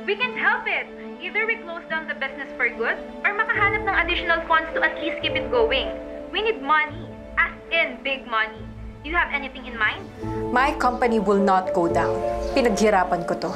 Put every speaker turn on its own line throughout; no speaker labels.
We can't help it. Either we close down the business for good or makahanap ng additional funds to at least keep it going. We need money, as in big money. Do you have anything in mind?
My company will not go down. Pinaghirapan ko to.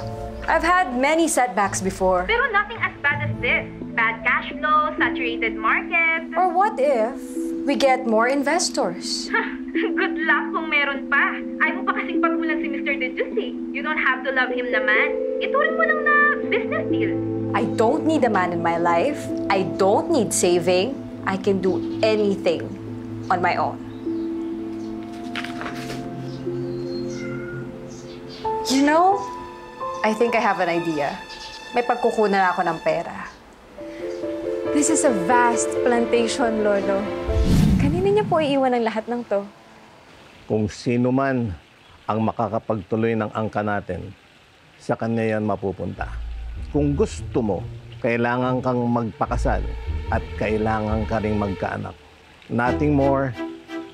I've had many setbacks before.
Pero nothing as bad as this. Bad cash flow, saturated market.
Or what if we get more investors?
Good luck kung meron pa. Ayaw mo pa kasing patulan si Mr. De Jus eh. You don't have to love him naman. Ituring mo lang na business deal.
I don't need a man in my life. I don't need saving. I can do anything on my own. You know, I think I have an idea. May pagkukunan ako ng pera. This is a vast plantation, Lolo. Kanina niya po iiwan ang lahat ng to.
Kung sino man ang makakapagtuloy ng angka natin, sa kanya yan mapupunta. Kung gusto mo, kailangan kang magpakasal at kailangan ka ring magkaanak. Nothing more,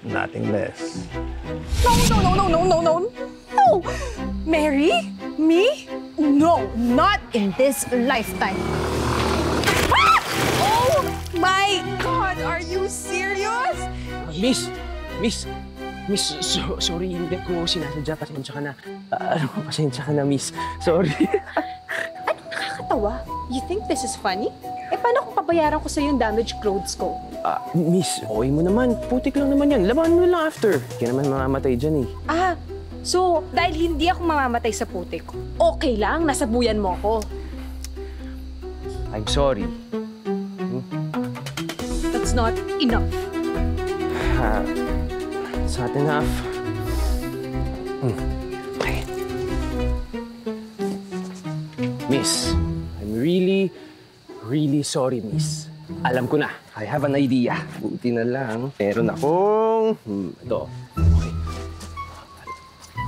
nothing less.
No! Mary? Me? No, not in this lifetime. Ah! Oh my God, are you serious?
Miss, sorry, hindi ko sinasadya. Pasensya ka na. Pasensya ka na, Miss. Sorry.
Anong nakakatawa? You think this is funny? Eh, paano kung pabayaran ko sa yung damaged clothes ko?
Miss, okay mo naman. Putik lang naman yan. Labanan mo lang after. Hindi ka naman mamamatay dyan eh.
So, dahil hindi ako mamamatay sa putik, okay lang, nasabuyan mo ako.
I'm sorry.
That's not enough.
It's not enough. Okay. Miss, I'm really sorry, Miss. Alam ko na. I have an idea. Buti na lang. Meron akong... ito.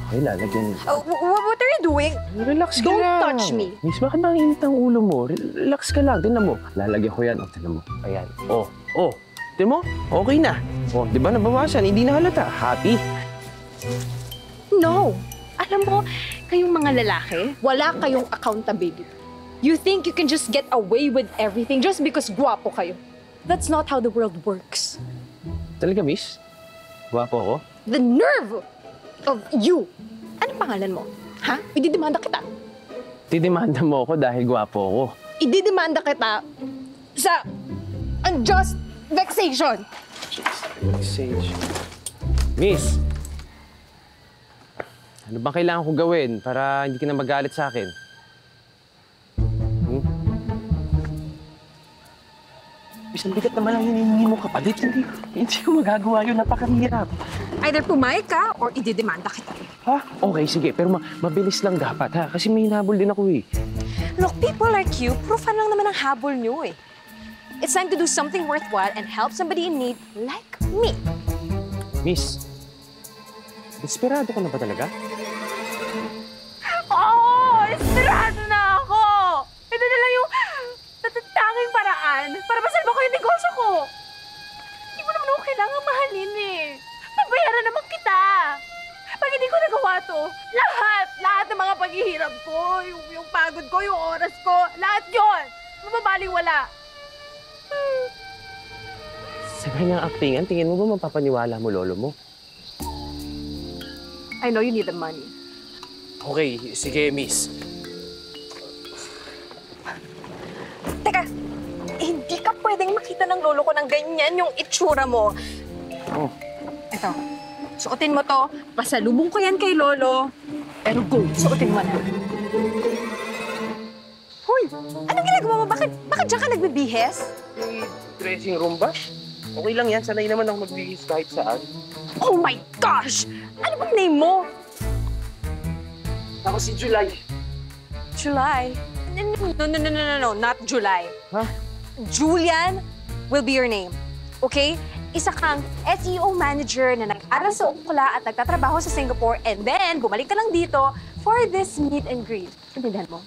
Okay, lalagyan niyo.
What are you doing?
Relax ka
Don't
lang.
touch me.
Miss, bakit bang init ang ulo mo? Relax ka lang. Tignan mo. Lalagyan ko yan. Tignan mo. Ayan. Tignan mo? Okay na. Di ba nabawasan? Hindi na halata. Happy?
No. Alam mo, kayong mga lalaki, wala kayong accountability. You think you can just get away with everything just because guwapo kayo. That's not how the world works.
Talaga, Miss? Gwapo ako?
The nerve of you! Anong pangalan mo? Ha? Ididemanda kita.
Didemanda mo ako dahil gwapo ako.
Ididemanda kita sa unjust vexation.
Sage. Miss! Ano bang kailangan ko gawin para hindi ka na magalit sa akin? Miss, ang bigat naman ang hinihingi mo kapalit. Hindi ko magagawa yun. Napakahirap.
Either pumayag ka or ididemanda kita.
Ha? Okay, sige. Pero mabilis lang dapat, ha? Kasi may hinabol din ako, eh.
Look, people like you, proofan lang naman ang habol nyo eh. It's time to do something worthwhile and help somebody in need like me.
Miss, desperado ka na ba talaga?
Oo! Esperado na ako! Ito na lang yung natatanging paraan para masalba ko yung negosyo ko. Hindi mo naman ako kailangan mahalin eh. Pabayaran naman kita. Pag hindi ko nagawa to, lahat ng mga paghihirap ko, yung pagod ko, yung oras ko, lahat yun, mababaliwala.
Sa kanyang actingan, tingin mo ba mapapaniwala mo lolo mo?
I know you need the money.
Okay, sige, Miss.
Teka, hindi ka pwedeng makita ng lolo ko ng ganyan yung itsura mo.
Oh.
Ito, suotin mo to. Pasalubong ko yan kay lolo. Pero go, suotin mo na. Hoy, anong ginagawa mo? Bakit dyan ka nagbibihes?
Yung dressing room ba? Okay lang yan. Sanay naman ako magbihis kahit saan.
Oh my gosh! Ano bang name mo?
Ako si July.
July? No, not July.
Huh?
Julian will be your name. Okay? Isa kang SEO manager na nag-aral sa Ukla at nagtatrabaho sa Singapore and then bumalik ka lang dito for this meet and greet. Intindihan mo?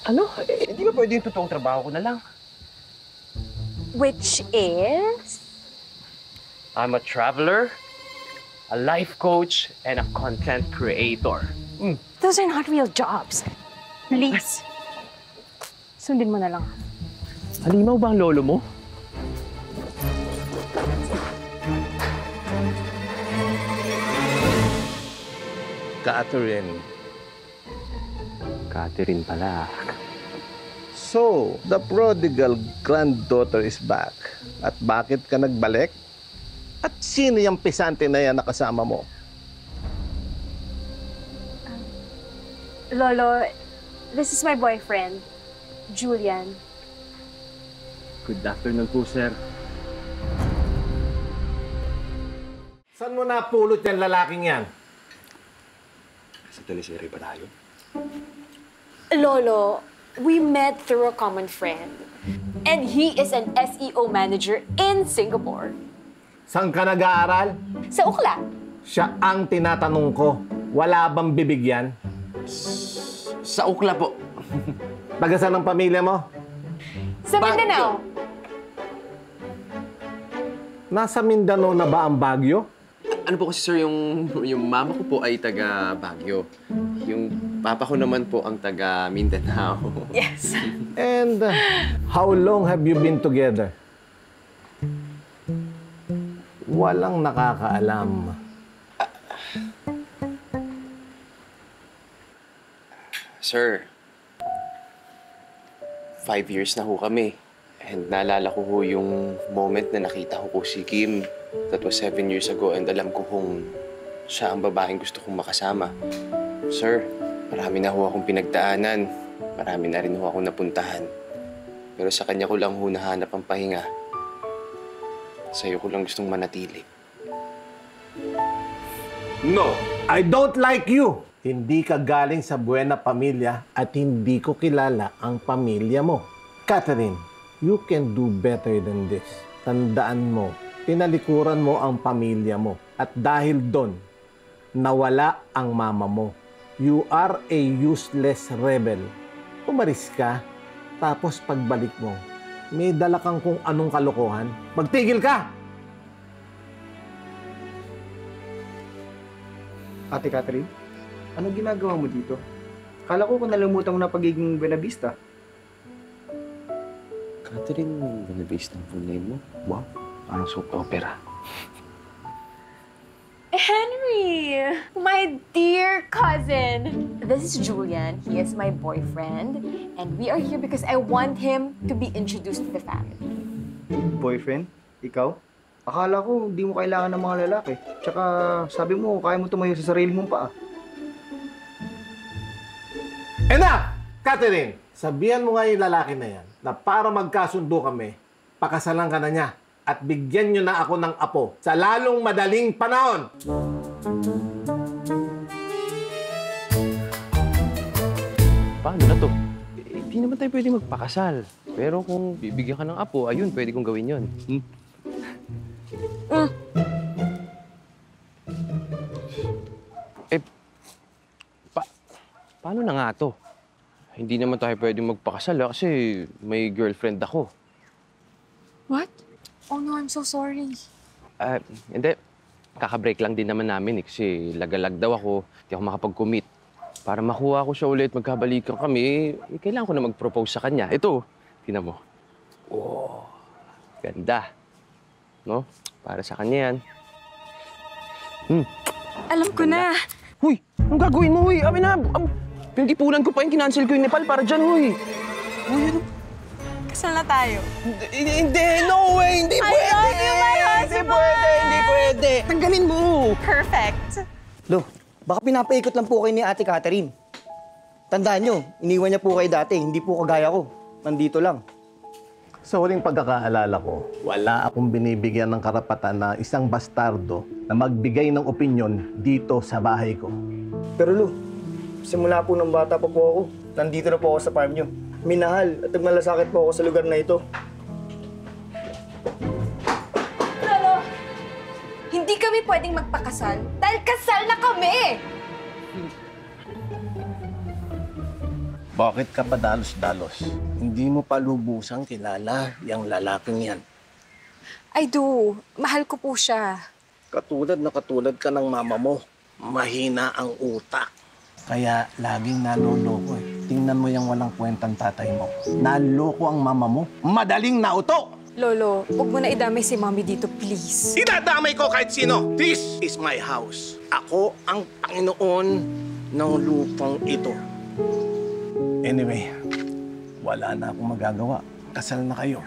Ano? Di ba pwede yung totoong trabaho ko na lang?
Which is?
I'm a traveler, a life coach, and a content creator.
Those are not real jobs. Please. Sundin mo na lang.
Halimaw ba ang lolo mo?
Catherine.
Catherine pala.
So, the prodigal granddaughter is back. At bakit ka nagbalik? At sino yung pisante na yan na kasama mo?
Lolo, this is my boyfriend, Julian.
Good afternoon po, sir.
Saan mo napulot yan lalaking yan?
Sa teleserye ba tayo?
Lolo, we met through a common friend. And he is an SEO manager in Singapore.
Saan ka nag-aaral?
Sa Ukla.
Siya ang tinatanong ko. Wala bang bibigyan?
Sa Ukla po.
Taga saan ang pamilya mo?
Sa Mindanao.
Nasa Mindanao na ba ang Baguio?
Ano po kasi, sir, yung mama ko po ay taga Baguio. Yung papa ko naman po ang taga Mindanao.
Yes.
And how long have you been together? Walang nakakaalam.
Sir, 5 years na ho kami. And naalala ko ho yung moment na nakita ko si Kim. That was 7 years ago and alam ko kung siya ang babaeng gusto kong makasama. Sir, marami na ho akong pinagdaanan. Marami na rin ho akong napuntahan. Pero sa kanya ko lang ho nahanap ang pahinga. Sa'yo ko lang gustong manatili.
No, I don't like you. Hindi ka galing sa buena pamilya at hindi ko kilala ang pamilya mo. Catherine, you can do better than this. Tandaan mo, tinalikuran mo ang pamilya mo. At dahil doon, nawala ang mama mo. You are a useless rebel. Umalis ka, tapos pagbalik mo, may dala kang kung anong kalokohan. Magtigil ka!
Ate Catherine, anong ginagawa mo dito? Kala ko kung nalimutan mo na pagiging Buenavista.
Catherine, nabase ng full name mo? Wow, parang soap opera.
Henry, my dear cousin. This is Julian. He is my boyfriend. And we are here because I want him to be introduced to the family.
Boyfriend? Ikaw? Akala ko hindi mo kailangan ng mga lalaki. Tsaka sabi mo, kaya mo tumayo sa sarili mong paa.
Enough! Catherine, sabihan mo nga yung lalaki na yan na para magkasundo kami, pakasalan ka na niya at bigyan niyo na ako ng apo sa lalong madaling panahon.
Paano na to? Hindi naman tayo pwede magpakasal. Pero kung bibigyan ka ng apo, ayun, pwede kong gawin yun. Eh, paano na nga to? Hindi naman tayo pwede magpakasal kasi may girlfriend ako.
What? Oh no, I'm so sorry.
Hindi. Kaka-break lang din naman namin kasi lagalag daw ako. Hindi ako makapag-commit. Para makuha ko siya ulit, magkabalikan kami, kailangan ko na mag-propose sa kanya. Ito, tingnan mo. Oh, ganda. No? Para sa kanya yan.
Alam ko na.
Huy! Anong gagawin mo, huy? Amin na! Pinag-ipunan ko pa yung kinancel ko yung Nepal para dyan, huy! Huy, ano?
Kasal na tayo.
Hindi! No way! Hindi pwede!
love you, my husband!
Hindi pwede! Hindi pwede! Tanggalin mo!
Perfect.
Lo, baka pinapaikot lang po kayo ni Ate Catherine. Tandaan nyo, iniwan niya po kayo dati, hindi po kagaya ko. Nandito lang.
Sa huling pagkakaalala ko, wala akong binibigyan ng karapatan na isang bastardo na magbigay ng opinyon dito sa bahay ko.
Pero Lo, simula po ng bata pa po ako, nandito na po ako sa farm nyo. Minahal at nagmalasakit po ako sa lugar na ito.
Lolo, hindi kami pwedeng magpakasal dahil kasal na kami!
Bakit ka pa dalos-dalos? Hindi mo pa lubusang kilala yung lalaking yan.
I do. Mahal ko po siya.
Katulad na katulad ka ng mama mo. Mahina ang utak. Kaya laging naloloko eh. tingnan mo yung walang kwentang tatay mo. Naloko ang mama mo. Madaling nauto!
Lolo, huwag mo na idamay si Mommy dito, please.
Idadamay ko kahit sino. This is my house. Ako ang Panginoon ng lupang ito. Anyway, wala na akong magagawa. Kasal na kayo.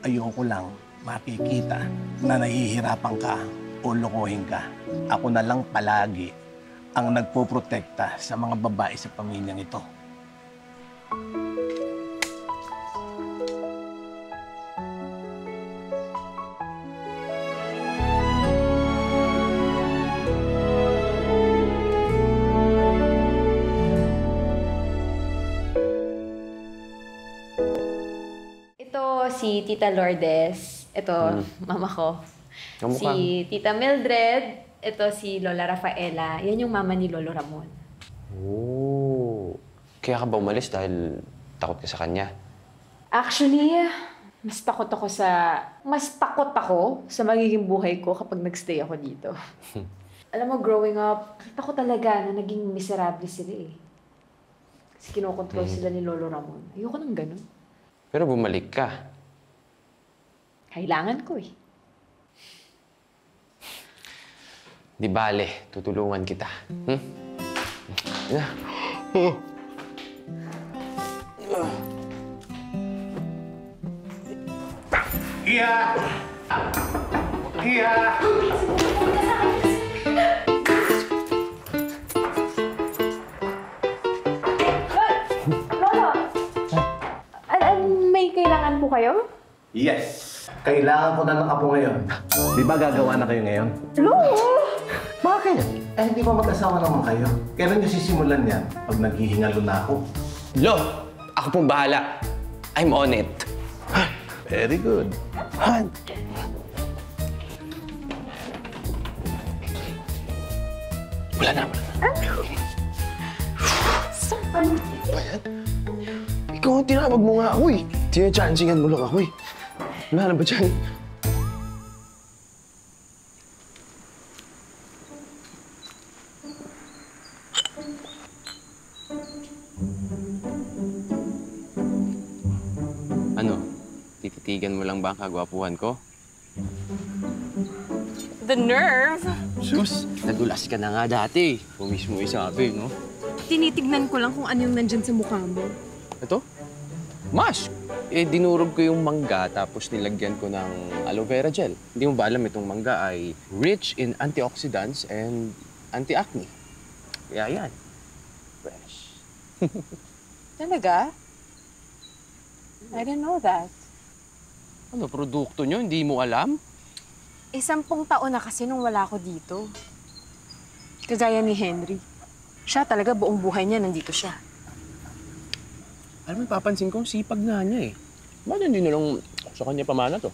Ayoko lang makikita na nahihirapan ka o lokohin ka. Ako na lang palagi ang nagpoprotekta sa mga babae sa pamilyang ito.
Ito si Tita Lourdes. Ito, mama ko.
Kamukha.
Si Tita Mildred. Ito si Lola Rafaela. Yan yung mama ni Lolo Ramon.
Oh. Kaya ka ba umalis dahil takot ka sa kanya?
Actually, mas takot ako sa magiging buhay ko kapag nagstay ako dito. Alam mo, growing up, kita ko talaga na naging miserable sila eh. Kasi kinokontrol sila ni Lolo Ramon. Ayoko nang ganun.
Pero bumalik ka.
Kailangan ko eh.
Di bale, tutulungan kita. Yeah.
Iya! Iya!
May kailangan po kayo?
Yes! Kailangan ko na ng apo ngayon. Di ba gagawa na kayo ngayon?
Hello!
Bakit? Eh, hindi ba mag-asawa naman kayo? Kailan niyo sisimulan yan? Pag naghihingalo na ako.
Lo! Ako pong bahala. I'm on it.
Very good.
Han! Wala na. Ba yan? Ikaw ang tinawag mo nga ako eh. Tinachansingan mo lang ako eh. Wala na ba dyan? Ano? Tititigan mo lang ba ang kagwapuhan ko?
The nerve!
Sus, nadulas ka na nga dati. Kung mismo isabi, no?
Tinitignan ko lang kung ano yung nandyan sa mukha mo.
Ito? Mask! Eh, dinurog ko yung mangga tapos nilagyan ko ng aloe vera gel. Hindi mo ba alam itong mangga ay rich in antioxidants and anti-acne. Kaya yan. Fresh.
Talaga? I didn't know that.
Ano, produkto nyo? Hindi mo alam?
10 taon na kasi nung wala ako dito. Kagaya ni Henry. Siya talaga buong buhay niya nandito siya.
Alam mo, papansin ko, sipag nga niya eh. Bakit hindi na lang sa kanya pamana to?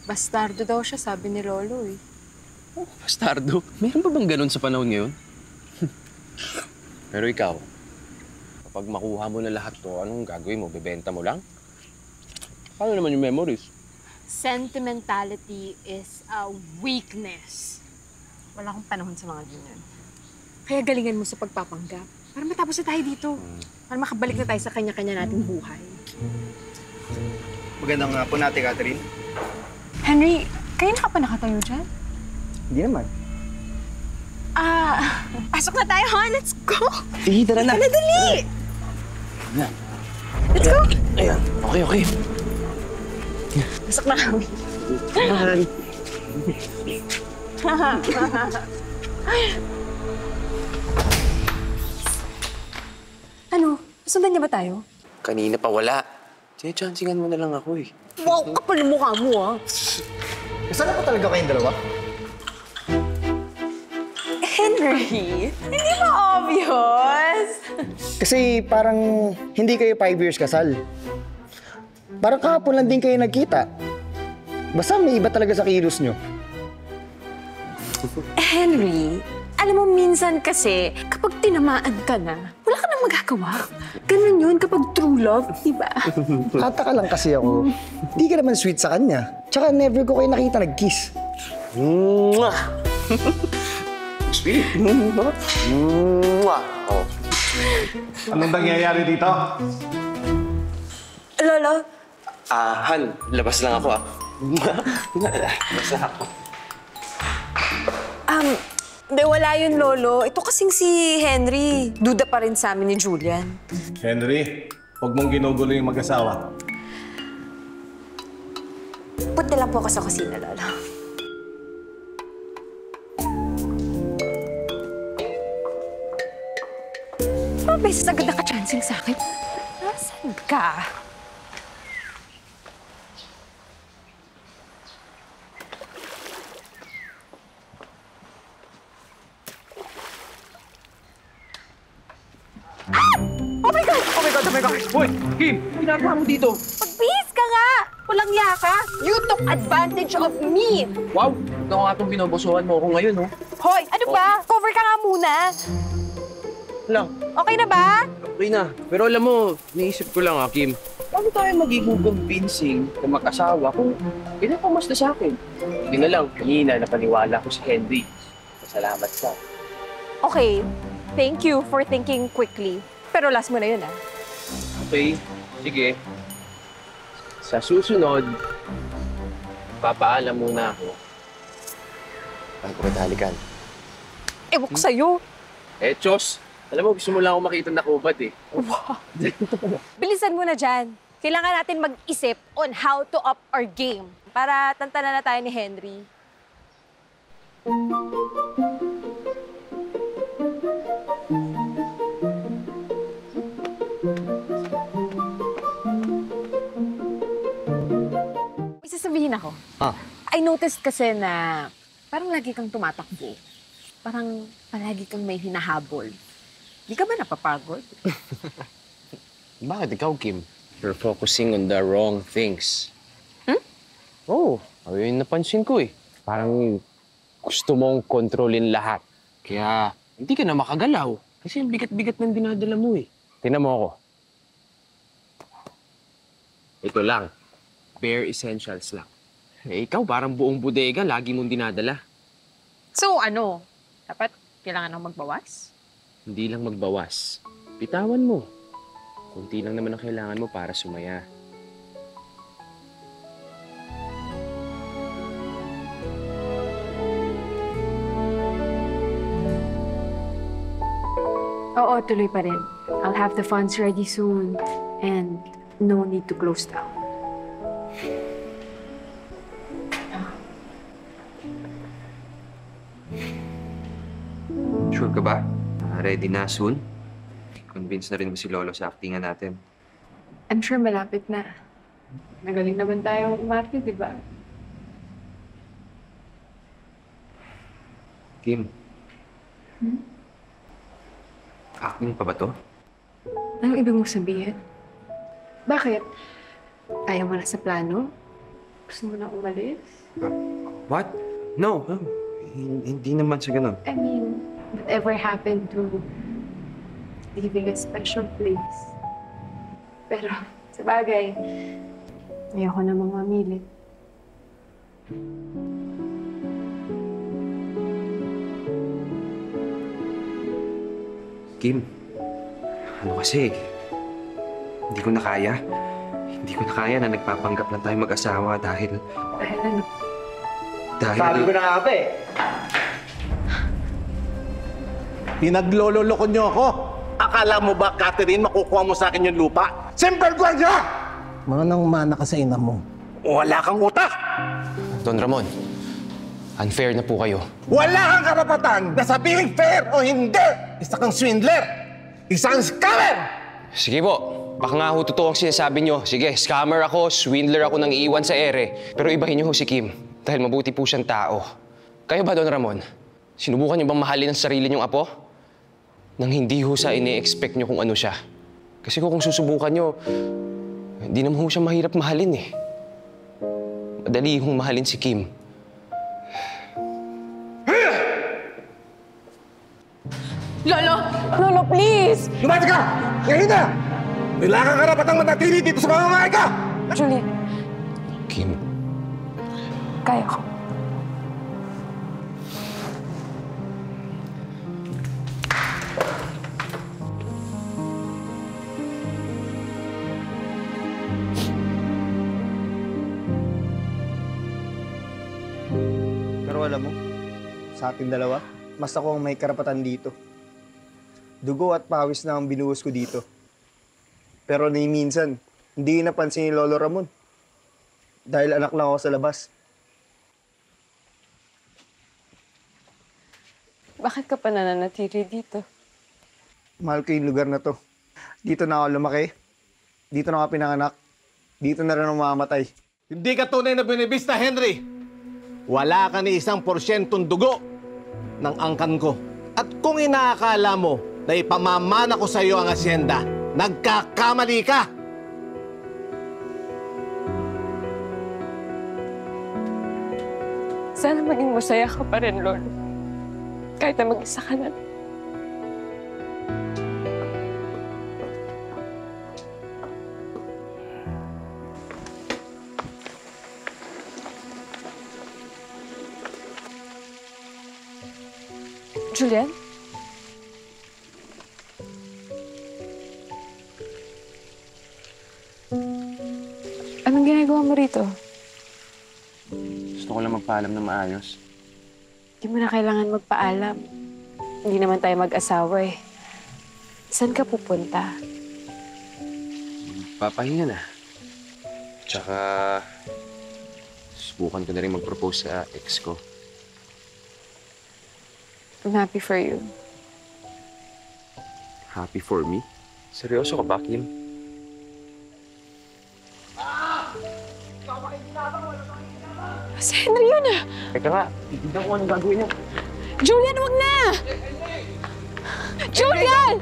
Bastardo daw siya, sabi ni Lolo eh.
Oh, bastardo. Meron ba bang ganun sa panahon ngayon? Pero ikaw, kapag makuha mo na lahat to, anong gagawin mo? Bebenta mo lang? Paano naman yung memories?
Sentimentality is a weakness. Wala akong panahon sa mga ganyan. Kaya galingan mo sa pagpapanggap. Para matapos na tayo dito. Para makabalik na tayo sa kanya-kanya nating buhay.
Magandang hapon, Ate Catherine.
Henry, kayo na ka pa nakatayo dyan?
Hindi naman.
Pasok na tayo, ha? Let's go!
Eh, tara na!
Dali!
Ayan.
Let's go!
Ayan. Okay, okay.
Pasok na kami. Ano? Sundan niya ba tayo?
Kanina pa wala. Chancingan mo na lang ako eh.
Wow, kapal yung mukha mo, ha?
Kasala pa talaga kayong dalawa?
Henry, hindi ba obvious?
Kasi parang hindi kayo 5 years kasal. Parang kahapon lang din kayo nagkita. Basta may iba talaga sa kilos nyo.
Henry, alam mo minsan kasi, kapag tinamaan ka na, wala ka nang magagawa. Ganun yun kapag true love, di ba?
Ataka lang kasi ako. Di ka naman sweet sa kanya. Tsaka never ko kayo nakita nag-kiss.
Mwah! Sweet. Mwah! Oh.
Anong nangyayari dito?
Lolo,
Han, labas lang ako labas lang ako.
Hindi, wala yun, Lolo. Ito kasing si Henry. Duda pa rin sa amin ni Julian.
Henry, huwag mong ginugulo yung mag-asawa.
Punta lang po ako sa kusina, Lolo. Beses agad naka-chancing sa akin. Nasaan ka? Oh my God! Oh my God! Oh my God!
Hoy, Kim! Ginagawa mo dito?
Magbihis ka nga! Walang iya ka! You took advantage of me!
Wow! Ikaw nga itong binobosohan mo ako ngayon, no?
Hoy! Ano ba? Cover ka nga muna!
Lang.
Okay na ba?
Okay na. Pero alam mo, naisip ko lang, Kim. Paano tayo magiging convincing na mag-asawa kung pinapamasda sa akin? Hindi na lang, kanina napaniwala ko si Henry. Salamat sa.
Okay. Thank you for thinking quickly. Pero last mo na yun, ah.
Okay, sige. Sa susunod, papaalam muna ako. Bago ka dalikan.
Ewan ko sa'yo.
Chos! Alam mo, gusto mo lang ako makita na kubad eh.
Wow. Bilisan mo na dyan. Kailangan natin mag-isip on how to up our game para tantanan na tayo ni Henry. May sasabihin ako. I noticed kasi na parang lagi kang tumatakbo. Parang palagi kang may hinahabol. Di ka ba napapagod?
Bakit ikaw, Kim? You're focusing on the wrong things. Oo, ayun napansin ko eh. Parang gusto mong kontrolin lahat. Kaya hindi ka na makagalaw. Kasi ang bigat-bigat ng dinadala mo eh. Tingnan mo ako. Ito lang. Bare essentials lang. Eh, ikaw parang buong bodega, lagi mong dinadala.
So ano? Dapat kailangan nang magbawas?
Hindi lang magbawas. Bitawan mo. Kunti lang naman ang kailangan mo para sumaya.
Oo, tuloy pa rin. I'll have the funds ready soon. And no need to close down.
Sure ka ba? Ready na soon? Convince na rin mo si Lolo sa actingan natin.
I'm sure malapit na. Nagaling naman tayo umarte, di ba?
Kim. Acting pa ba to?
Anong ibig mong sabihin? Bakit? Ayaw mo na sa plano? Gusto mo na umalis?
What? No. Hindi naman sa ganun.
I mean, whatever happened to leaving a special place? Pero, sa bagay, ayoko namang mamilit.
Kim, ano kasi? Hindi ko na kaya. Hindi ko na kaya na nagpapanggap lang tayo mag-asawa dahil...
Dahil ano?
Dahil...
Sabi ko na nga ba eh.
Pinaglololoko niyo ako. Akala mo ba, Catherine, makukuha mo sa akin yung lupa? Simple guardia! Manang mana ka sa ina mo. Wala kang utak!
Don Ramon, unfair na po kayo.
Wala kang karapatan na sabihin fair o hindi! Isa kang swindler! Isang scammer!
Sige po, baka nga ho totoo ang sinasabi nyo. Sige, scammer ako, swindler ako nang iiwan sa ere. Pero ibahin nyo ho si Kim, dahil mabuti po siyang tao. Kayo ba, Don Ramon? Sinubukan nyo bang mahalin ang sarili nyong apo? Nang hindi ho sa ini-expect nyo kung ano siya. Kasi kung susubukan nyo, hindi naman ho siya mahirap mahalin eh. Madali hong mahalin si Kim.
Lolo! Lolo, please!
Lumati ka! Ngayon na! Wala kang karapatang manatili dito sa pamamahay ka!
Julian,
Kim,
kaya ko.
alam mo, sa ating dalawa, mas ako ang may karapatan dito. Dugo at pawis na ang binuhos ko dito. Pero ni minsan, hindi napansin ni Lolo Ramon. Dahil anak lang ako sa labas.
Bakit ka pa nananatili dito?
Mahal ko yung lugar na to. Dito na ako lumaki. Dito na ako pinanganak. Dito na rin ako mamamatay.
Hindi ka tunay na binibista, Henry. Wala ka ni 1% dugo ng angkan ko. At kung inaakala mo na ipamamana ko sa iyo ang asyenda, nagkakamali ka!
Sana maging masaya ka pa rin, Lolo. Kahit na mag-isa ka na. Julian? Anong ginagawa mo rito?
Gusto ko lang magpaalam na maayos.
Di mo na kailangan magpaalam. Hindi naman tayo mag-asawa eh. Saan ka pupunta?
Papahinga na. Tsaka, subukan ko na rin mag-propose sa ex ko.
I'm happy for you.
Happy for me? Seryoso ka ba, Kim?
Si Henry yun ah!
Teka nga, titignan ko anong gagawin niya.
Julian, wag na! Julian!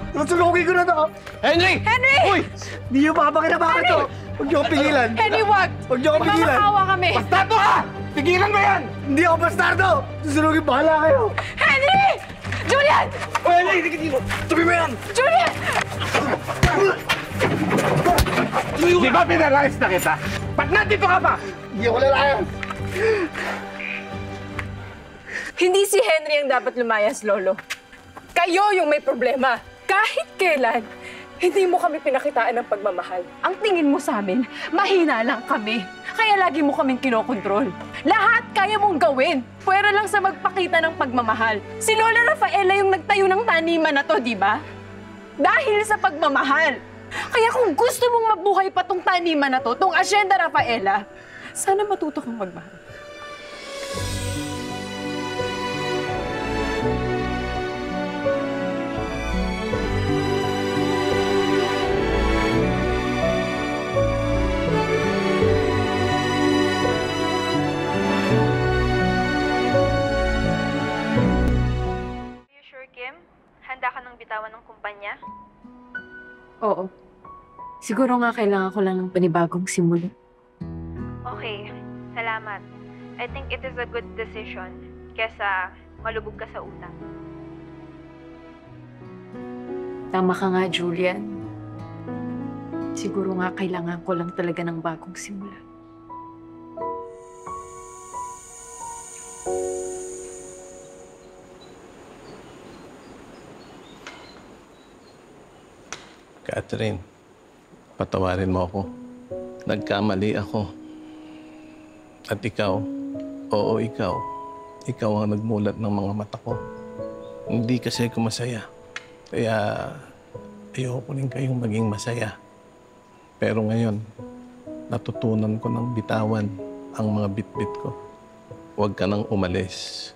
Natulugi ko na to!
Henry!
Henry!
Uy! Di yung babakinabakan to! Huwag niyo akong pigilan!
Henry, wag!
Huwag niyo akong pigilan!
Magmamakawa kami!
Bastardo ka! Tigilan mo yan!
Hindi ako bastardo! Susunugin, bahala kayo!
Henry! Julian!
Henry, hindi ka dito! Tubi mo yan!
Julian!
Di ba pinalayas na kita? Ba't nandito ka pa?
Hindi ako lalayas!
Hindi si Henry ang dapat lumayas, Lolo. Kayo yung may problema. Kahit kailan, hindi mo kami pinakitaan ng pagmamahal. Ang tingin mo sa amin, mahina lang kami. Kaya lagi mo kaming kinokontrol. Lahat kaya mong gawin. Pwera lang sa magpakita ng pagmamahal. Si Lola Rafaela yung nagtayo ng taniman na to, di ba? Dahil sa pagmamahal. Kaya kung gusto mong mabuhay pa tong taniman na to, tong Asyenda Rafaela, sana matuto kang magmahal.
You sure, Kim? Handa ka ng bitawan ng kumpanya?
Oo. Siguro nga kailangan ko lang ng panibagong simula.
Okay, salamat. I think it is a good decision kesa malubog ka sa utang.
Tama ka nga, Julian. Siguro nga kailangan ko lang talaga ng bagong simula.
Catherine, patawarin mo ako. Nagkamali ako. At ikaw, oo ikaw, ikaw ang nagmulat ng mga mata ko. Hindi kasi ako masaya. Kaya ayoko rin kayong maging masaya. Pero ngayon, natutunan ko ng bitawan ang mga bitbit ko. Huwag ka nang umalis.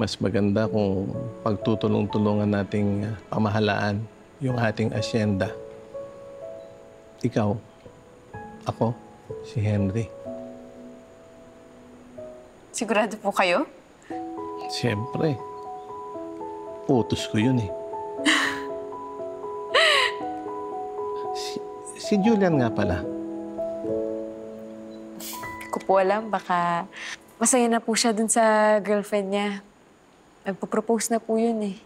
Mas maganda kung pagtutulong-tulungan nating pamahalaan yung ating asyenda. Ikaw, ako, si Henry.
Sigurado po kayo?
Siyempre. Utos ko yun eh. si Julian nga pala.
Hindi ko po alam. Baka masaya na po siya dun sa girlfriend niya. Nagpo-propose na po yun eh.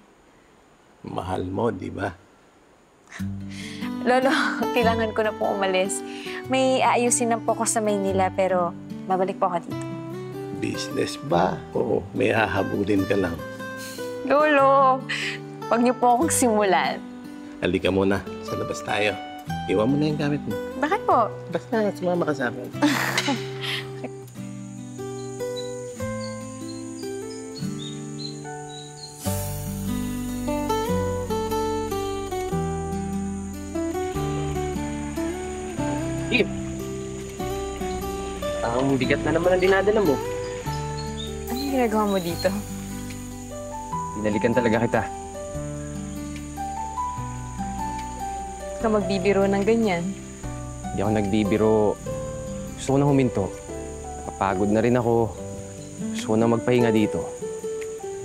Mahal mo, di ba?
Lolo, kailangan ko na po umalis. May aayusin na po ako sa Maynila pero babalik po ako dito.
Business ba? Oo, may hahabulin ka lang.
Lolo, huwag niyo po akong simulan.
Halika muna, sa labas tayo. Iwan mo na yung gamit mo.
Bakit po?
Basta, sumama ka sa akin.
Kim! Ang bigat na naman ang dinadala mo.
Anong ginagawa mo dito?
Binalikan talaga kita.
Huwag ka magbibiro ng ganyan.
Hindi ako nagbibiro. Gusto ko na huminto. Napapagod na rin ako. Gusto ko na magpahinga dito.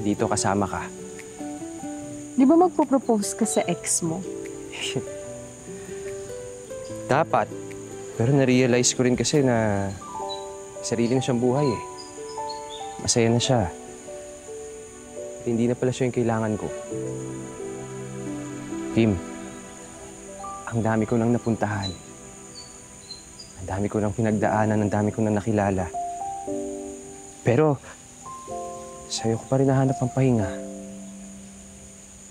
Dito kasama ka.
Di ba magpo-propose ka sa ex mo?
Dapat. Pero na-realize ko rin kasi na sarili na siyang buhay eh. Masaya na siya. At hindi na pala siya yung kailangan ko. Kim, ang dami ko nang napuntahan. Ang dami ko nang pinagdaanan, ang dami ko nang nakilala. Pero, sa'yo ko pa rin nahanap ang pahinga.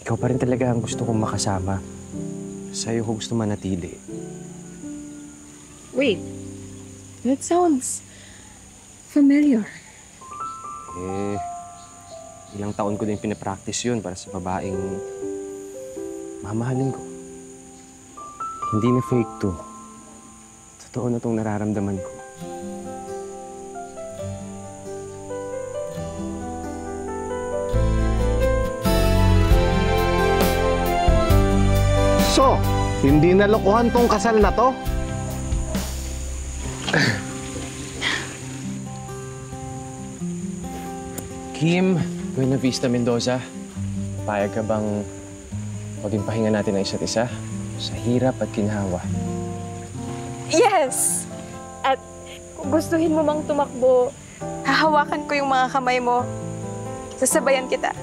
Ikaw pa rin talaga ang gusto kong makasama. Sa'yo ko gusto manatili.
Wait. That sounds familiar.
Eh, ilang taon ko din pinapractice yun para sa babaeng mamahalin ko. Hindi na fake to. Totoo na tong nararamdaman ko.
So, hindi nalokohan tong kasal na to?
Kim, Buena Vista Mendoza, payag ka bang maging pahinga natin ang isa't isa sa hirap at ginhawa?
Yes! At kung gustuhin mo mang tumakbo, hahawakan ko yung mga kamay mo. Sasabayan kita.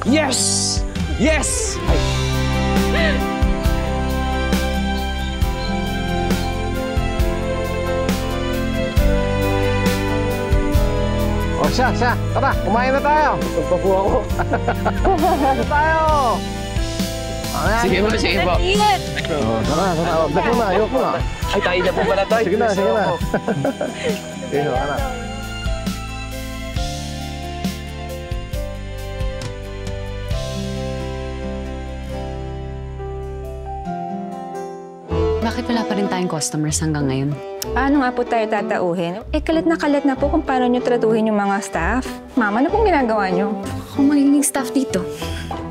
Yes! Yes!
O siya, tara, kumain na tayo.
Pagpa po ako.
Kumain na tayo.
Sige po, sige po.
Tara. Ayoko na.
Ay, tayo na po pala tayo.
Sige na. Sige, tara.
Bakit wala pa rin tayong customers hanggang ngayon?
Paano nga po tayo tatauhin? Kalat na po kung paano nyo tratuhin yung mga staff. Mama, ano pong ginagawa nyo?
Ako magiging staff dito.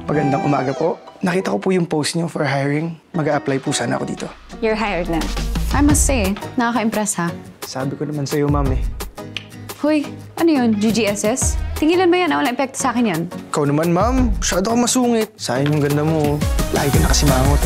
Magandang umaga po. Nakita ko po yung post niyo for hiring. Mag-a-apply po sana ako dito.
You're hired na.
I must say, nakaka-impress ha.
Sabi ko naman sa'yo, ma'am eh.
Hoy, ano yun? GGSS? Tingilan mo yan, walang epekto sa akin yan.
Ikaw naman, ma'am. Masyado kang masungit. Sayang yung ganda mo. Lagi ka nakasimangot.